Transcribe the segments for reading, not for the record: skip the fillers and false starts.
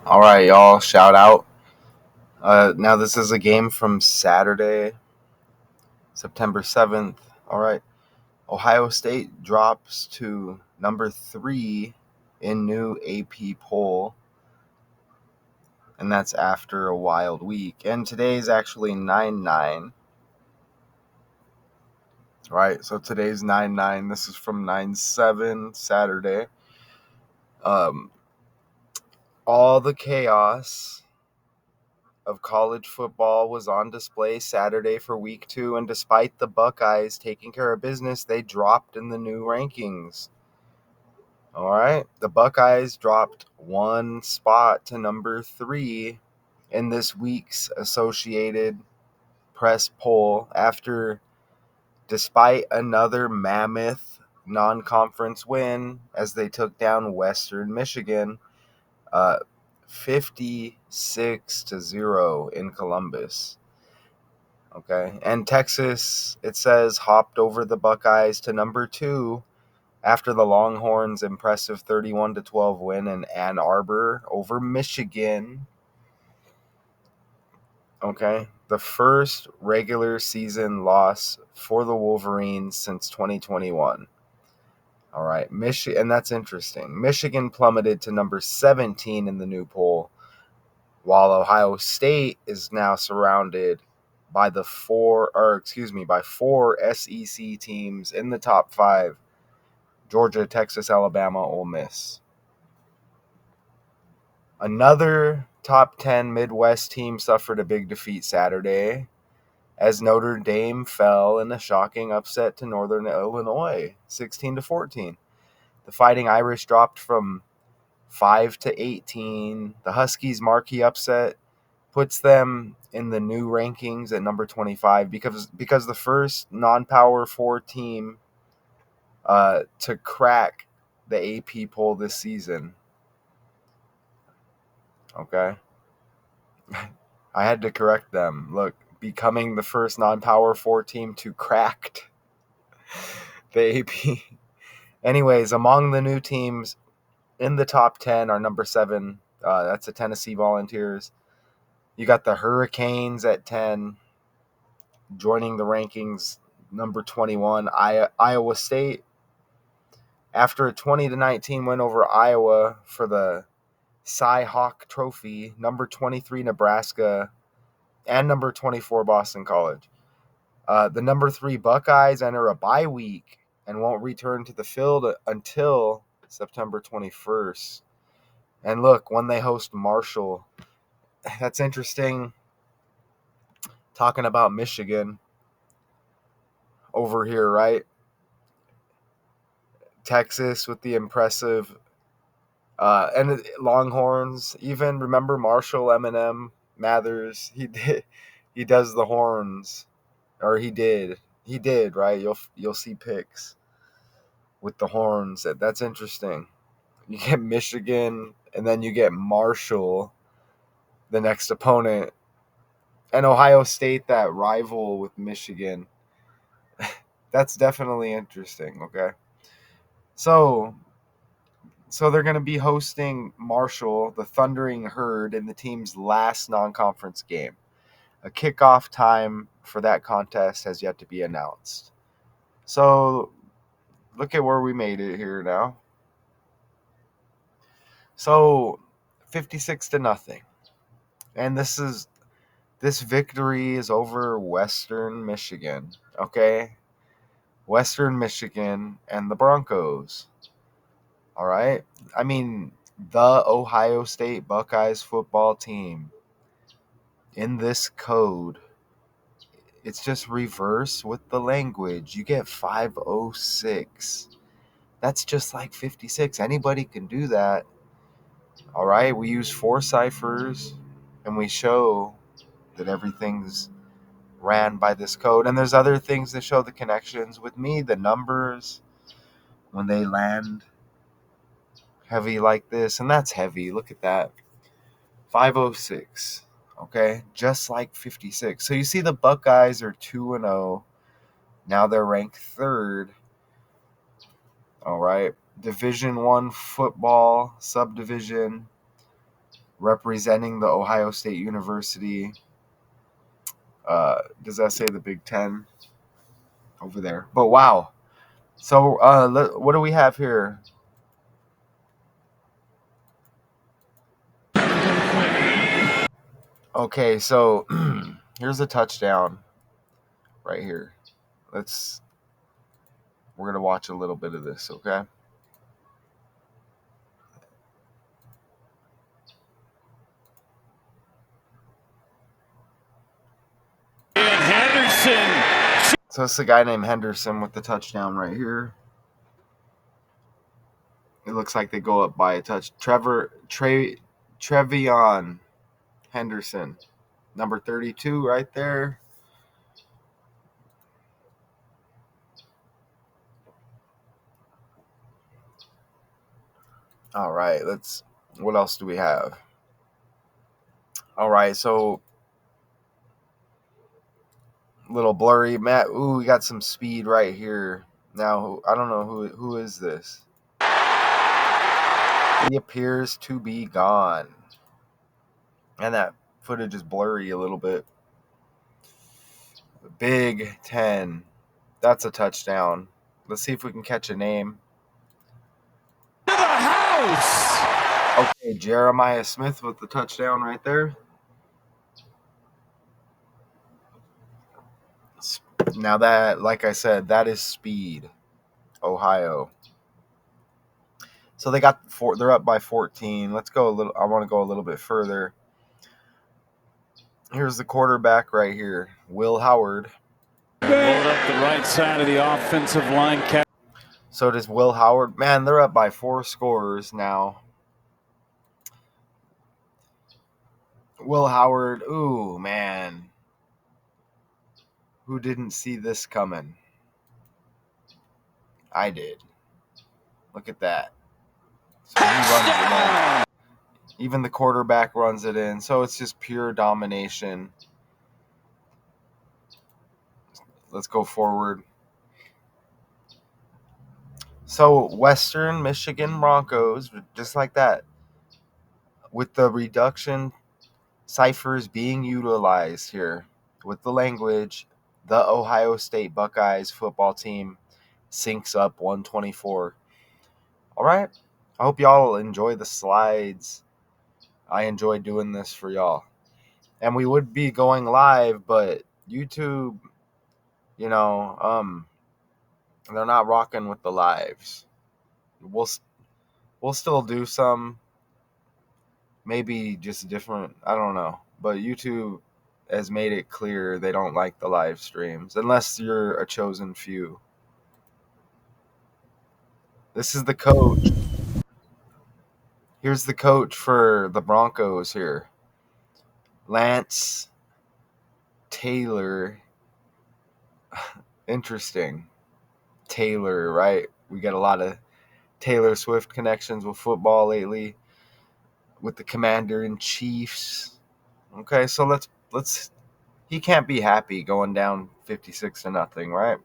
All right, y'all. Shout out. Now this is a game from Saturday, September 7th. All right. Ohio State drops to number 3 in new AP poll, and that's after a wild week. And today's actually 9-9. Right. So today's 9-9. This is from 9-7 Saturday. Um, all the chaos of college football was on display Saturday for week 2, and despite the Buckeyes taking care of business, they dropped in the new rankings. All right. The Buckeyes dropped one spot to number 3 in this week's Associated Press poll despite another mammoth non-conference win as they took down Western Michigan, uh, 56-0 in Columbus. Okay. And Texas, it says, hopped over the Buckeyes to number 2 after the Longhorns' impressive 31-12 win in Ann Arbor over Michigan. Okay. The first regular season loss for the Wolverines since 2021. All right. And that's interesting. Michigan plummeted to number 17 in the new poll, while Ohio State is now surrounded by by four SEC teams in the top 5: Georgia, Texas, Alabama, Ole Miss. Another top 10 Midwest team suffered a big defeat Saturday as Notre Dame fell in a shocking upset to Northern Illinois, 16-14. The Fighting Irish dropped from 5 to 18. The Huskies' marquee upset puts them in the new rankings at number 25 because the first non-power 4 team to crack the AP poll this season. Okay. I had to correct them. Look, becoming the first non-power 4 team to crack the AP. Anyways, among the new teams in the top 10 are number 7. That's the Tennessee Volunteers. You got the Hurricanes at 10. Joining the rankings, number 21, Iowa State. After a 20-19 win over Iowa for the Cy Hawk Trophy, number 23, Nebraska, and number 24, Boston College. The number 3 Buckeyes enter a bye week and won't return to the field until September 21st. And look, when they host Marshall, that's interesting. Talking about Michigan over here, right? Texas with the impressive and Longhorns. Even remember Marshall, Eminem, Mathers. He does the horns, or he did, right? You'll see pics with the horns. That's interesting. You get Michigan, and then you get Marshall, the next opponent, and Ohio State, that rival with Michigan. That's definitely interesting. Okay, so they're going to be hosting Marshall, the Thundering Herd, in the team's last non-conference game. A kickoff time for that contest has yet to be announced. So look at where we made it here now. So 56-0. And this victory is over Western Michigan. Okay? Western Michigan and the Broncos. All right? I mean, the Ohio State Buckeyes football team in this code, it's just reverse with the language. You get 506. That's just like 56. Anybody can do that. All right, we use 4 ciphers and we show that everything's ran by this code. And there's other things that show the connections. With me, the numbers, when they land heavy like this, and that's heavy. Look at that. 506. Okay, just like 56. So you see the Buckeyes are 2-0. Now they're ranked 3rd. All right. Division 1 football subdivision representing the Ohio State University. Does that say the Big Ten over there? But wow. So what do we have here? Okay, so here's a touchdown right here. We're going to watch a little bit of this, okay? And Henderson. So it's the guy named Henderson with the touchdown right here. It looks like they go up by a touch. Trevion Henderson, number 32 right there. All right, what else do we have? All right, so little blurry. Matt, ooh, we got some speed right here. Now, I don't know who is this. He appears to be gone. And that footage is blurry a little bit. Big 10. That's a touchdown. Let's see if we can catch a name. To the house. Okay, Jeremiah Smith with the touchdown right there. Now that, like I said, that is speed. Ohio. So they're up by 14. Let's go I want to go a little bit further. Here's the quarterback right here, Will Howard. Load up the right side of the offensive line. So does Will Howard. Man, they're up by 4 scores now. Will Howard, ooh, man. Who didn't see this coming? I did. Look at that. So he runs it in. Even the quarterback runs it in. So it's just pure domination. Let's go forward. So Western Michigan Broncos, just like that, with the reduction ciphers being utilized here with the language, the Ohio State Buckeyes football team syncs up 124. All right. I hope y'all enjoy the slides. I enjoy doing this for y'all. And we would be going live, but YouTube, they're not rocking with the lives. We'll still do some, maybe just different, I don't know. But YouTube has made it clear they don't like the live streams unless you're a chosen few. This is the coach. Here's the coach for the Broncos here. Lance Taylor. Interesting. Taylor, right? We got a lot of Taylor Swift connections with football lately with the Commander-in-Chiefs. Okay, so let's he can't be happy going down 56-0, right?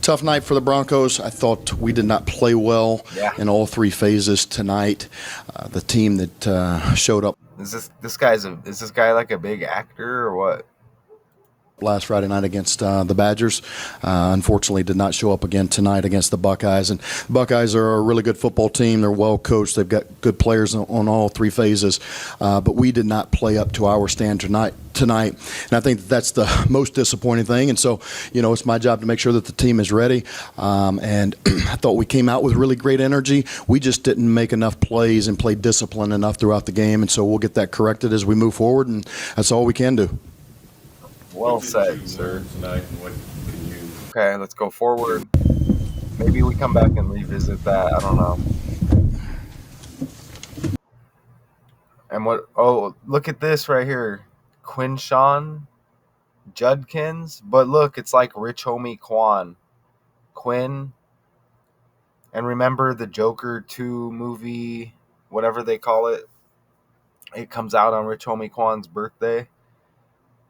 Tough night for the Broncos. I thought we did not play well in all 3 phases tonight. The team that showed up. Is this guy like a big actor or what? Last Friday night against the Badgers. Unfortunately, did not show up again tonight against the Buckeyes. And the Buckeyes are a really good football team. They're well coached. They've got good players on all 3 phases. But we did not play up to our standard tonight. And I think that's the most disappointing thing. And so, it's my job to make sure that the team is ready. And I thought we came out with really great energy. We just didn't make enough plays and play discipline enough throughout the game. And so we'll get that corrected as we move forward. And that's all we can do. Well said, sir. Okay, let's go forward. Maybe we come back and revisit that. I don't know. And look at this right here. Quinshawn Judkins. But look, it's like Rich Homie Quan. Quinn. And remember the Joker 2 movie, whatever they call it? It comes out on Rich Homie Quan's birthday.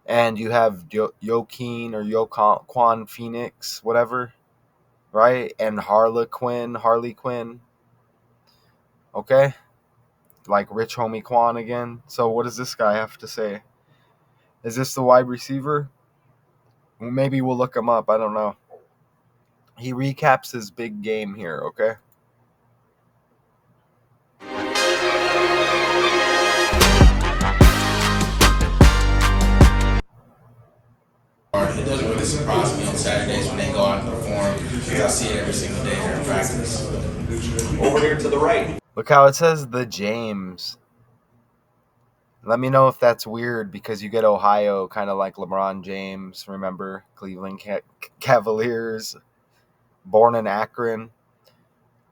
And you have Joaquin or Joaquin Phoenix, whatever, right? And Harley Quinn. Okay? Like Rich Homie Quan again. So what does this guy have to say? Is this the wide receiver? Maybe we'll look him up. I don't know. He recaps his big game here, okay? It doesn't really surprise me on Saturdays when they go out and perform because I see it every single day here in practice. Over here to the right. Look how it says the James. Let me know if that's weird because you get Ohio, kind of like LeBron James, remember? Cleveland Cavaliers, born in Akron.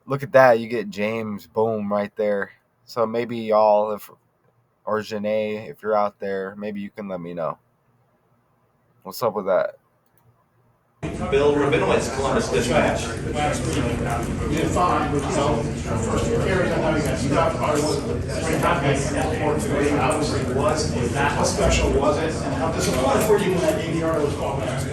Look at that. You get James, boom, right there. So maybe y'all, or Janae, if you're out there, maybe you can let me know. What's up with that? Bill Rabinowitz, Columbus Dispatch. You did fine, but first few carries, I know you got stuck. Obviously, was that special, was it? And how disappointed were you when that ADR was called back?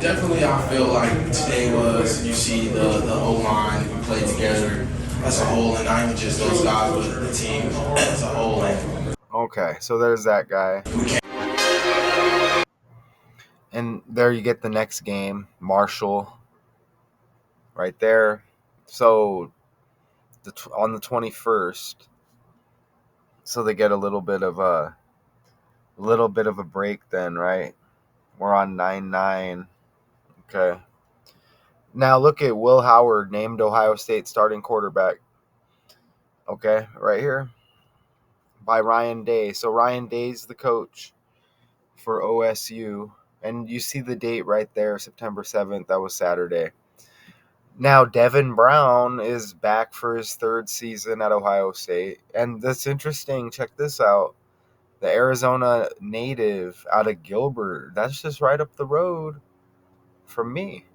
Definitely I feel like today was, you see the O-line, we played together as a whole, and not even just those guys, but the team as a whole. Okay, so there's that guy. And there you get the next game, Marshall, right there. So on the 21st, so they get a little bit of a break then, right? We're on 9-9. Okay. Now look at Will Howard, named Ohio State starting quarterback. Okay, right here by Ryan Day. So Ryan Day's the coach for OSU. And you see the date right there, September 7th. That was Saturday. Now, Devin Brown is back for his third season at Ohio State. And that's interesting. Check this out. The Arizona native out of Gilbert. That's just right up the road from me.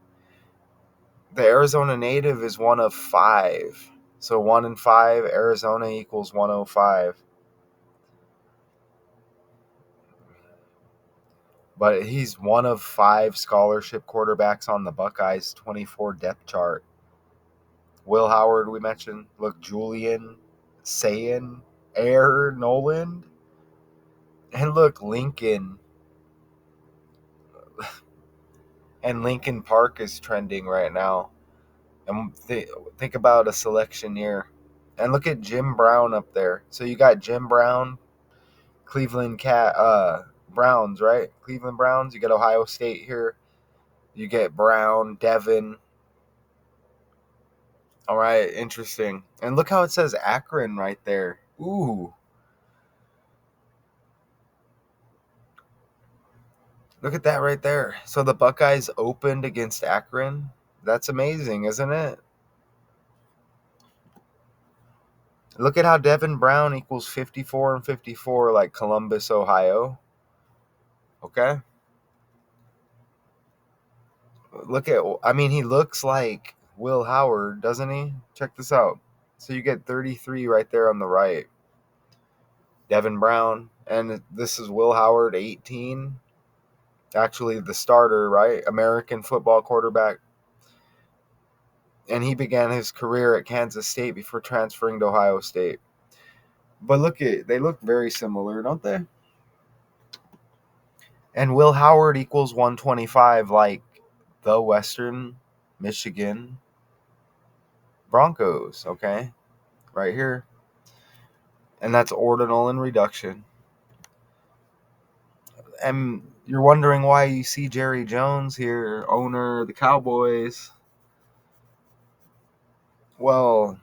The Arizona native is one of 5. So 1 in 5, Arizona equals 105. But he's one of 5 scholarship quarterbacks on the Buckeyes 24 depth chart. Will Howard, we mentioned. Look, Julian, Sayin, Air, Noland. And look, Lincoln. And Lincoln Park is trending right now. And think about a selection year. And look at Jim Brown up there. So you got Jim Brown, Cleveland Browns, right? Cleveland Browns. You got Ohio State here. You get Brown, Devin. All right, interesting. And look how it says Akron right there. Ooh. Look at that right there. So the Buckeyes opened against Akron. That's amazing, isn't it? Look at how Devin Brown equals 54 and 54 like Columbus, Ohio. Okay? He looks like Will Howard, doesn't he? Check this out. So you get 33 right there on the right. Devin Brown. And this is Will Howard, 18. Actually, the starter, right? American football quarterback. And he began his career at Kansas State before transferring to Ohio State. But they look very similar, don't they? And Will Howard equals 125 like the Western Michigan Broncos, okay? Right here. And that's ordinal and reduction. And you're wondering why you see Jerry Jones here, owner of the Cowboys. Well,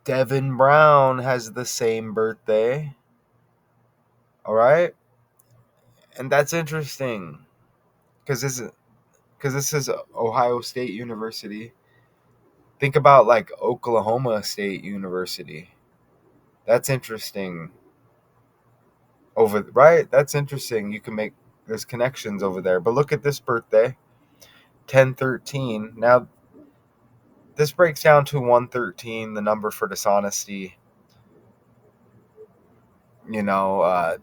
Devin Brown has the same birthday. All right? And that's interesting because this is Ohio State University. Think about like Oklahoma State University. That's interesting. Right? That's interesting. You can make there's connections over there. But look at this birthday. 1013. Now this breaks down to 113, the number for dishonesty.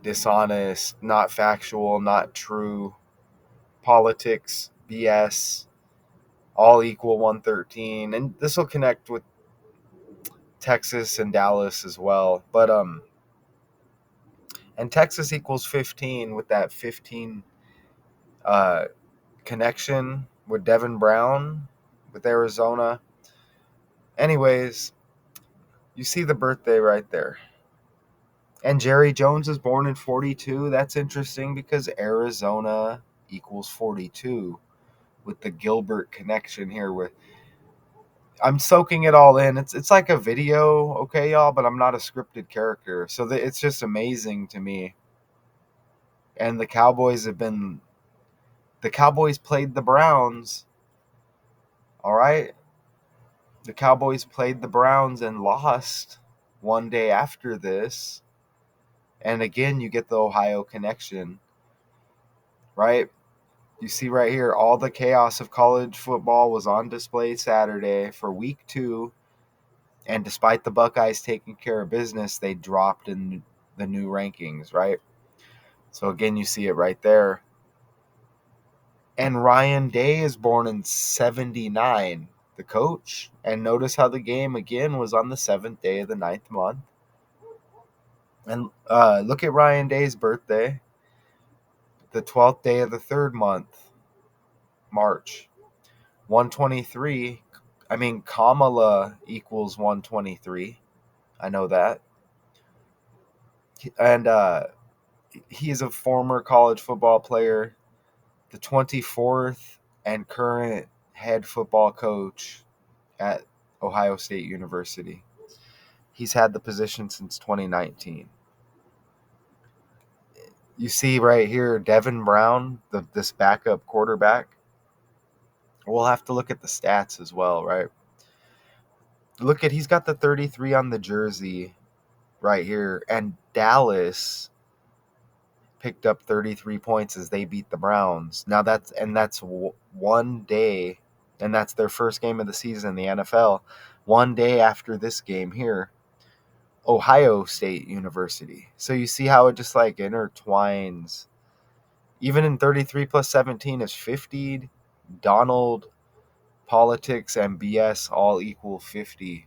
dishonest, not factual, not true, politics, BS, all equal 113. And this will connect with Texas and Dallas as well. But and Texas equals 15 with that 15 connection with Devin Brown with Arizona. Anyways, you see the birthday right there. And Jerry Jones is born in 42. That's interesting because Arizona equals 42 with the Gilbert connection here. With I'm soaking it all in. It's like a video, okay, y'all, but I'm not a scripted character. So it's just amazing to me. And the Cowboys played the Browns. All right? The Cowboys played the Browns and lost one day after this. And again, you get the Ohio connection, right? You see right here, all the chaos of college football was on display Saturday for week 2. And despite the Buckeyes taking care of business, they dropped in the new rankings, right? So again, you see it right there. And Ryan Day is born in 79, the coach. And notice how the game, again, was on the 7th day of the 9th month. And look at Ryan Day's birthday, the 12th day of the 3rd month, March. 123. I mean, Kamala equals 123. I know that. And he is a former college football player, the 24th and current head football coach at Ohio State University. He's had the position since 2019. You see right here, Devin Brown, this backup quarterback. We'll have to look at the stats as well, right? He's got the 33 on the jersey right here. And Dallas picked up 33 points as they beat the Browns. Now that's one day, and that's their first game of the season in the NFL. One day after this game here, Ohio State University. So you see how it just like intertwines. Even in 33 plus 17 is 50. Donald, politics, and BS all equal 50.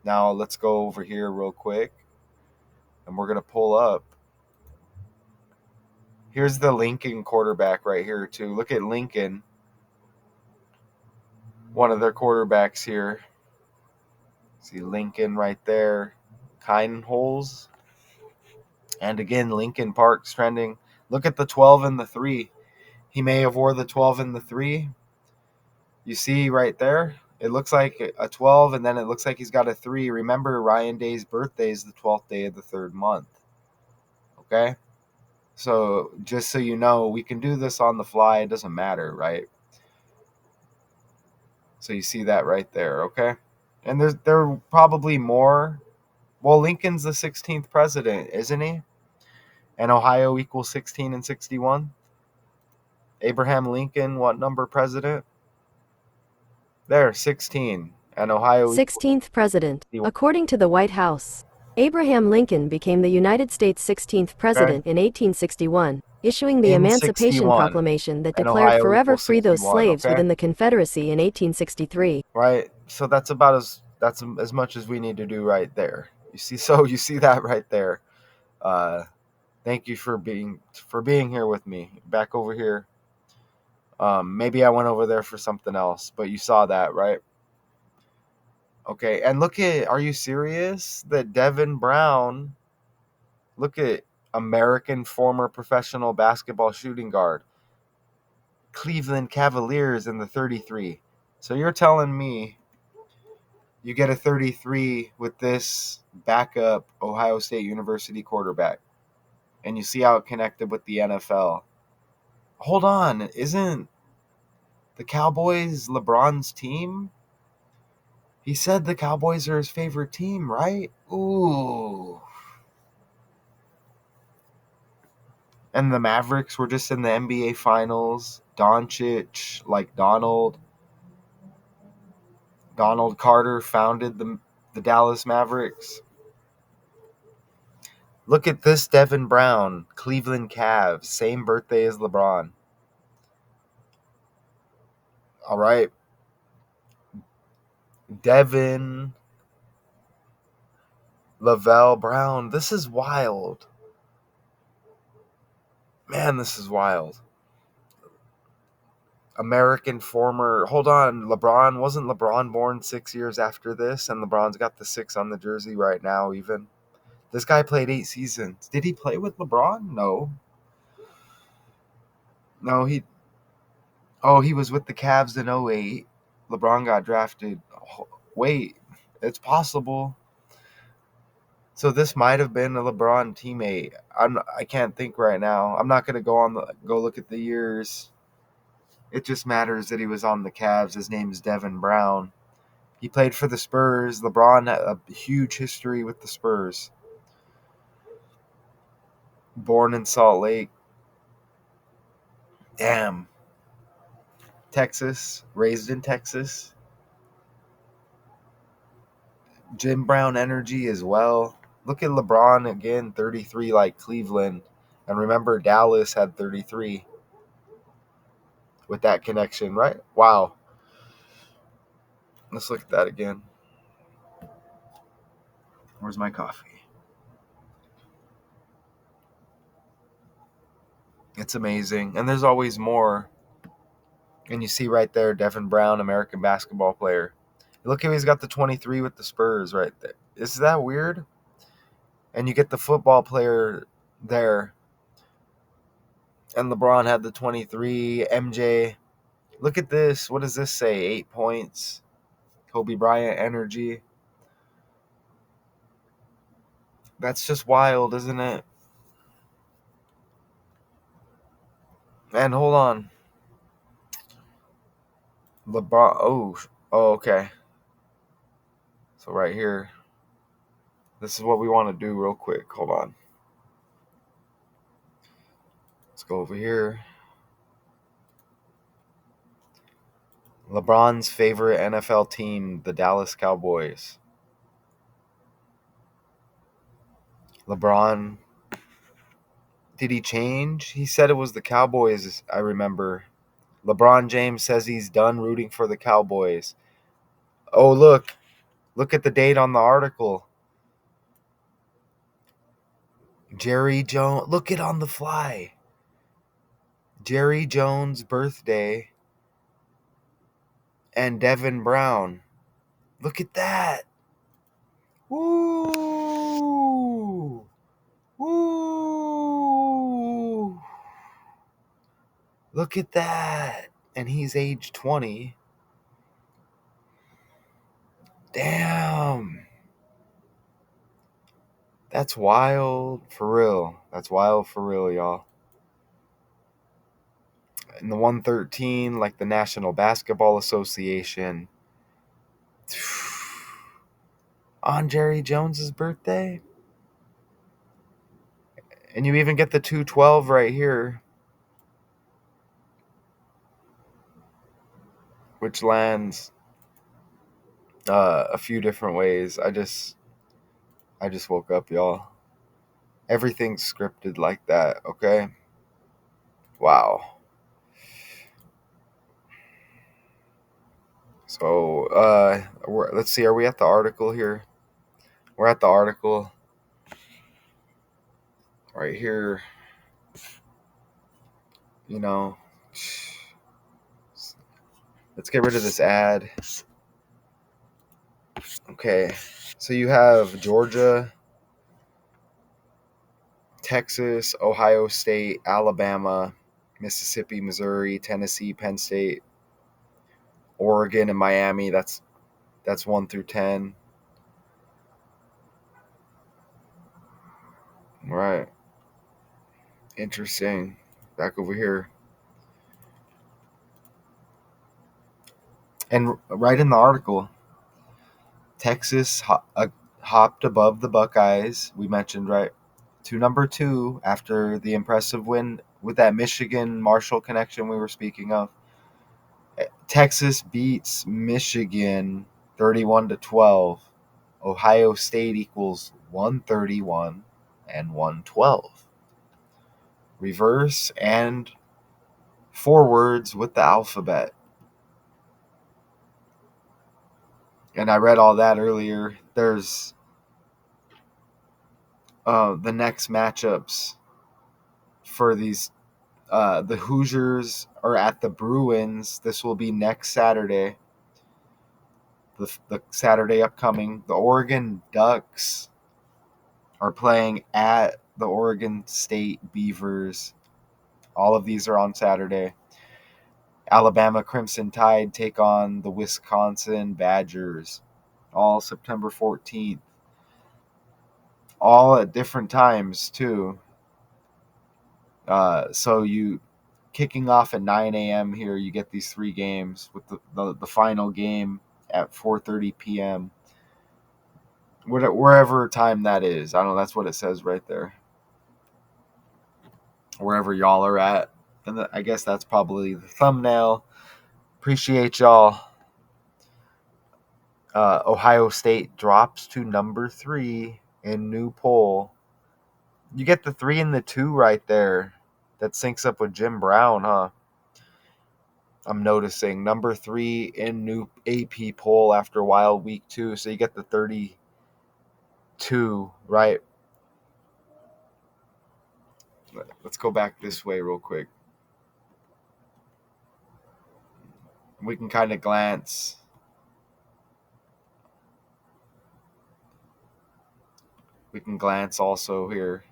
Now let's go over here real quick, and we're going to pull up. Here's the Lincoln quarterback right here too. Look at Lincoln, one of their quarterbacks here. See Lincoln right there. Kindholes. And again, Lincoln Park's trending. Look at the 12 and the 3. He may have wore the 12 and the 3. You see right there? It looks like a 12, and then it looks like he's got a 3. Remember, Ryan Day's birthday is the 12th day of the 3rd month. Okay? So just so you know, we can do this on the fly. It doesn't matter, right? So you see that right there, okay? And there are probably more. Well, Lincoln's the 16th president, isn't he? And Ohio equals 16 and 61. Abraham Lincoln, what number president? There, 16. And Ohio 16th president. 61. According to the White House, Abraham Lincoln became the United States 16th president in 1861, issuing the In Emancipation 61. Proclamation that And declared Ohio forever equals free those 61, slaves okay? within the Confederacy in 1863. Right? So that's as much as we need to do right there. You see that right there. Thank you for being here with me. Back over here. Maybe I went over there for something else, but you saw that, right? Okay, and are you serious that Devin Brown, look at American former professional basketball shooting guard, Cleveland Cavaliers in the 33. So you're telling me you get a 33 with this backup Ohio State University quarterback, and you see how it connected with the NFL. Hold on, isn't the Cowboys LeBron's team? He said the Cowboys are his favorite team, right? Ooh. And the Mavericks were just in the NBA Finals. Doncic, like Donald Carter founded the Dallas Mavericks. Look at this Devin Brown, Cleveland Cavs, same birthday as LeBron. All right. Devin Lavelle Brown. This is wild. Man, this is wild. American former. Hold on. Wasn't LeBron born 6 years after this? And LeBron's got the 6 on the jersey right now, even. This guy played 8 seasons. Did he play with LeBron? No. No, he. Oh, he was with the Cavs in 08. LeBron got drafted. Oh, wait, it's possible. So this might have been a LeBron teammate. I can't think right now. I'm not gonna go look at the years. It just matters that he was on the Cavs. His name's Devin Brown. He played for the Spurs. LeBron had a huge history with the Spurs. Born in Salt Lake. Damn. Texas. Raised in Texas. Jim Brown energy as well. Look at LeBron again, 33 like Cleveland. And remember, Dallas had 33 with that connection, right? Wow. Let's look at that again. Where's my coffee? It's amazing. And there's always more. And you see right there, Devin Brown, American basketball player. Look how he's got the 23 with the Spurs right there. Is that weird? And you get the football player there. And LeBron had the 23. MJ. Look at this. What does this say? 8 points. Kobe Bryant energy. That's just wild, isn't it? And hold on. LeBron. Oh, okay. So right here. This is what we want to do real quick. Hold on. Let's go over here. LeBron's favorite NFL team, the Dallas Cowboys. LeBron, did he change? He said it was the Cowboys, I remember. LeBron James says he's done rooting for the Cowboys. Oh, look. Look at the date on the article. Jerry Jones. Look it on the fly. Jerry Jones' birthday and Devin Brown. Look at that. Woo! Woo! Look at that. And he's age 20. Damn. That's wild for real. That's wild for real, y'all. In the 113, like the National Basketball Association. On Jerry Jones's birthday. And you even get the 212 right here. Which lands a few different ways. I just woke up, y'all. Everything's scripted like that, okay? Wow. So, let's see. Are we at the article here? We're at the article right here. You know, let's get rid of this ad. Okay, so you have Georgia, Texas, Ohio State, Alabama, Mississippi, Missouri, Tennessee, Penn State, Oregon, and Miami. That's 1 through 10. Right. Interesting. Back over here. And right in the article, Texas hopped above the Buckeyes, we mentioned, right, to number 2 after the impressive win with that Michigan Marshall connection we were speaking of. Texas beats Michigan 31-12. Ohio State equals 131. and 112. Reverse and forwards with the alphabet. And I read all that earlier. There's the next matchups for these. The Hoosiers are at the Bruins. This will be next Saturday. The Saturday upcoming. The Oregon Ducks are playing at the Oregon State Beavers. All of these are on Saturday. Alabama Crimson Tide take on the Wisconsin Badgers. All September 14th. All at different times, too. So you kicking off at 9 a.m. here, you get these 3 games with the final game at 4:30 p.m. Wherever time that is. I don't know, that's what it says right there. Wherever y'all are at. And I guess that's probably the thumbnail. Appreciate y'all. Ohio State drops to number 3 in new poll. You get the 3 and the 2 right there. That syncs up with Jim Brown, huh? I'm noticing number 3 in new AP poll after Wild Week 2. So you get the 32, right? Let's go back this way real quick. We can kind of glance. We can glance also here.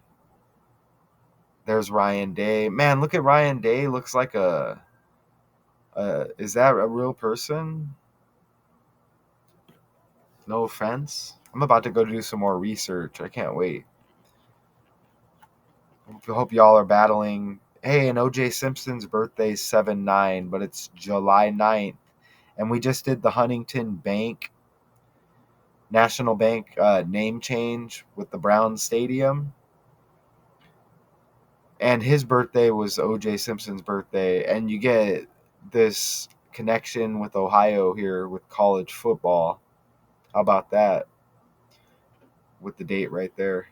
There's Ryan Day. Man, look at Ryan Day. Looks like is that a real person? No offense. I'm about to go do some more research. I can't wait. I hope y'all are battling. Hey, and OJ Simpson's birthday is 7/9, but it's July 9th. And we just did the Huntington Bank, National Bank name change with the Brown Stadium. And his birthday was OJ Simpson's birthday. And you get this connection with Ohio here with college football. How about that? With the date right there.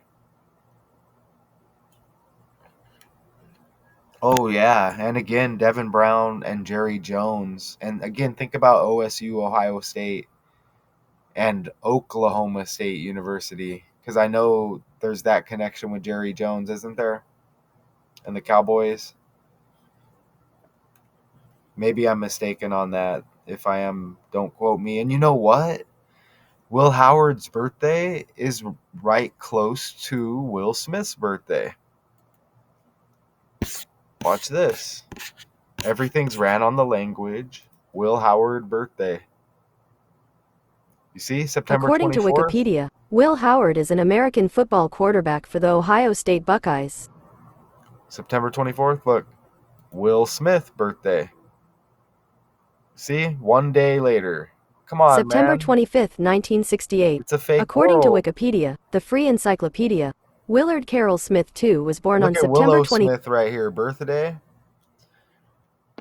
Oh, yeah. And again, Devin Brown and Jerry Jones. And again, think about OSU, Ohio State, and Oklahoma State University. Because I know there's that connection with Jerry Jones, isn't there? And the Cowboys. Maybe I'm mistaken on that. If I am, don't quote me. And you know what? Will Howard's birthday is right close to Will Smith's birthday. Watch this. Everything's ran on the language. Will Howard birthday. You see, September 24th? According to Wikipedia, Will Howard is an American football quarterback for the Ohio State Buckeyes. September 24th, look. Will Smith birthday. See? 1 day later. Come on, September man. 25th, 1968. It's a fake According world. to Wikipedia, the free encyclopedia, Willard Carroll Smith II was born Look on at September Willow 20. Smith right here. Birthday.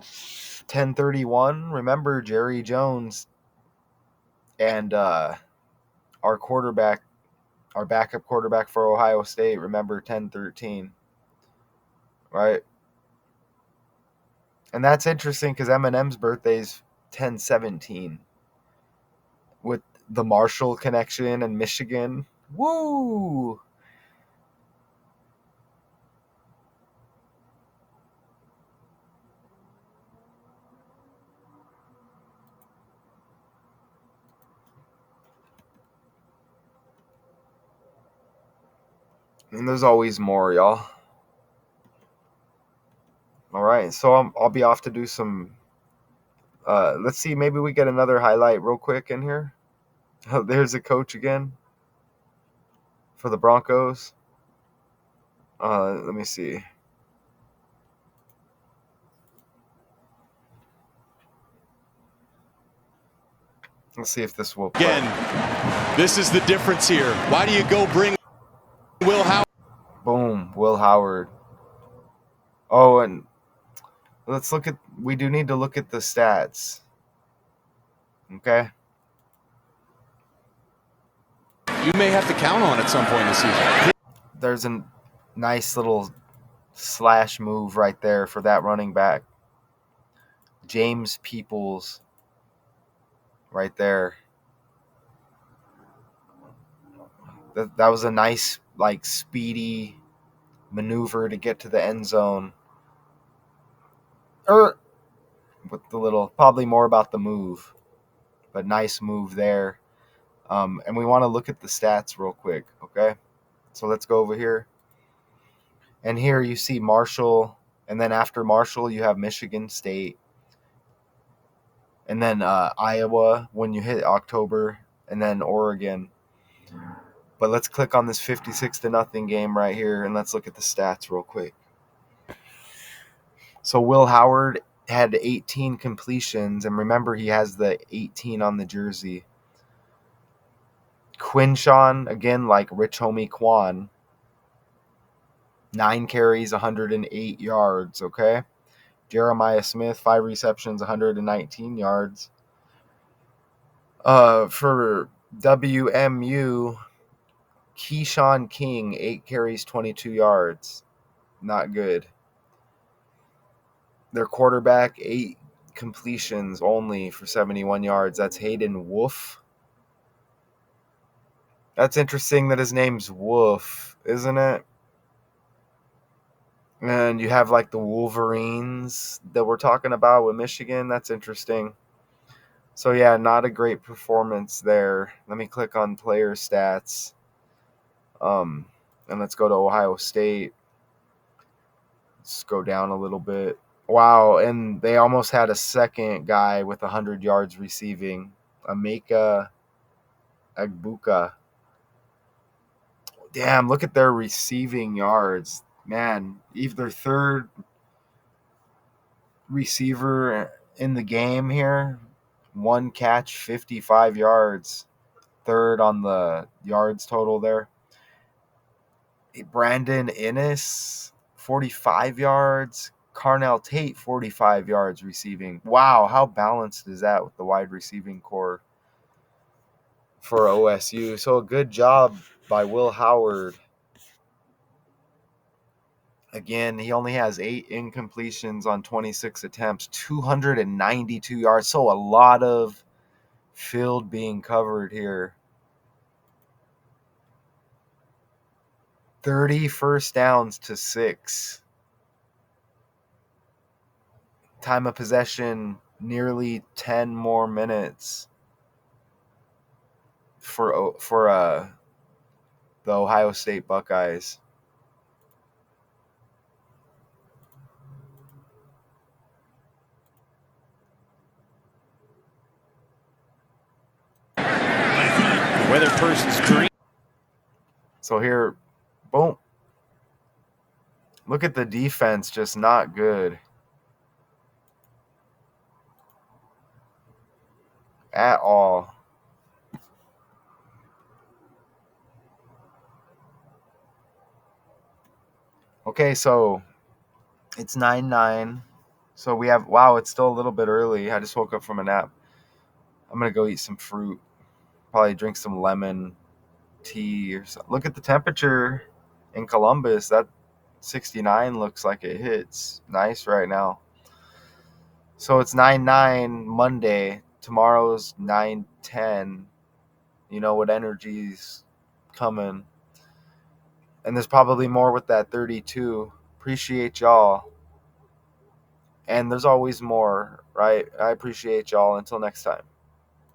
10/31. Remember Jerry Jones and our quarterback, our backup quarterback for Ohio State. Remember 10/13. Right? And that's interesting because Eminem's birthday is 10/17. With the Marshall connection and Michigan. Woo! And there's always more, y'all. All right, so I'll be off to do some. Let's see, maybe we get another highlight real quick in here. Oh, there's a coach again for the Broncos. Let me see. Let's see if this will play. Again, this is the difference here. Why do you go bring Will Howard? Boom, Will Howard. Oh, and let's look at. We do need to look at the stats. Okay. You may have to count on at some point this season. there's a nice little slash move right there for that running back. James Peoples right there. That was a nice, like, speedy maneuver to get to the end zone. With the little, probably more about the move, but nice move there. And we want to look at the stats real quick, okay? So let's go over here. And here you see Marshall, and then after Marshall, you have Michigan State. And then Iowa when you hit October, and then Oregon. But let's click on this 56-0 game right here, and let's look at the stats real quick. So Will Howard had 18 completions, and remember he has the 18 on the jersey. Quinshawn, again, like Rich Homie Quan, 9 carries, 108 yards, okay? Jeremiah Smith, 5 receptions, 119 yards. For WMU, Keyshawn King, 8 carries, 22 yards. Not good. Their quarterback, 8 completions only for 71 yards. That's Hayden Wolf. That's interesting that his name's Wolf, isn't it? And you have like the Wolverines that we're talking about with Michigan. That's interesting. So yeah, not a great performance there. Let me click on player stats. And let's go to Ohio State. Let's go down a little bit. Wow, and they almost had a second guy with 100 yards receiving. Emeka Egbuka. Damn, look at their receiving yards. Man, even their third receiver in the game here, 1 catch, 55 yards. Third on the yards total there. Brandon Innes, 45 yards. Carnell Tate, 45 yards receiving. Wow, how balanced is that with the wide receiving core for OSU? So a good job by Will Howard. Again, he only has 8 incompletions on 26 attempts, 292 yards. So a lot of field being covered here. 30 first downs to 6. Time of possession, nearly 10 more minutes for the Ohio State Buckeyes. Weather person's dream. So here, boom. Look at the defense, just not good at all. Okay, so it's 9-9. So we have, wow, it's still a little bit early. I just woke up from a nap. I'm going to go eat some fruit. Probably drink some lemon tea or something. Look at the temperature in Columbus. That 69 looks like it hits nice right now. So it's 9-9 Monday. Tomorrow's 9-10. You know what energy's coming. And there's probably more with that 32. Appreciate y'all. And there's always more, right? I appreciate y'all. Until next time.